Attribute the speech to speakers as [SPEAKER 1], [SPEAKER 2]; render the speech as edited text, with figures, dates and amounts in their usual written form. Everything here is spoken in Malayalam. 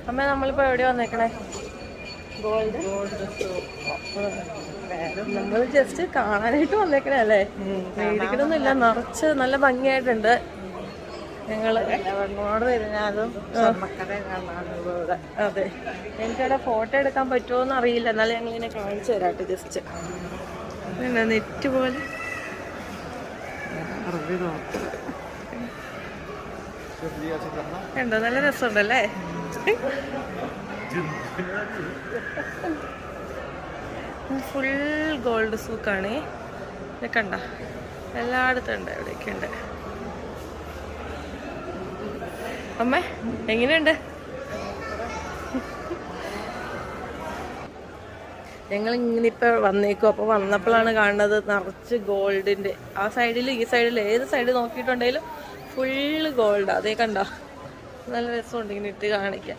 [SPEAKER 1] അമ്മ നമ്മളിപ്പോ എവിടെയാ വന്നേക്കണേ?
[SPEAKER 2] ഗോൾഡ്
[SPEAKER 1] നമ്മൾ ജസ്റ്റ് കാണാനായിട്ട് വന്നേക്കണേ അല്ലേ? മേടിക്കണമെന്നില്ല, നിറച്ച് നല്ല ഭംഗിയായിട്ടുണ്ട്. ഞങ്ങള്
[SPEAKER 2] എങ്ങോട്ട് തിരിഞ്ഞാലും സ്വർണ്ണക്കട കാണാനുള്ളത്.
[SPEAKER 1] അതെ, എനിക്കവിടെ ഫോട്ടോ എടുക്കാൻ പറ്റുമോ എന്ന് അറിയില്ല, എന്നാലും ഞങ്ങളിങ്ങനെ കാണിച്ചു തരാട്ടെ ജസ്റ്റ്. നെറ്റ് പോലെ ഉണ്ടോ? നല്ല രസമുണ്ടല്ലേ? ഫുൾ ഗോൾഡ് സൂക്കാണ്. ഇതൊക്കെ ഉണ്ടോ? എല്ലായിടത്തും ഉണ്ട്, എവിടെയൊക്കെ ഉണ്ട്. അമ്മേ എങ്ങനെയുണ്ട്? ഞങ്ങൾ ഇങ്ങനെ ഇപ്പൊ വന്നേക്കും. അപ്പൊ വന്നപ്പോഴാണ് കാണുന്നത് നിറച്ച് ഗോൾഡിന്റെ. ആ സൈഡിൽ ഈ സൈഡിൽ ഏത് സൈഡ് നോക്കിയിട്ടുണ്ടെങ്കിലും ഫുള്ള് ഗോൾഡ്. അതേ കണ്ടോ? നല്ല രസമുണ്ട് ഇങ്ങനെ ഇട്ട് കാണിക്കാൻ.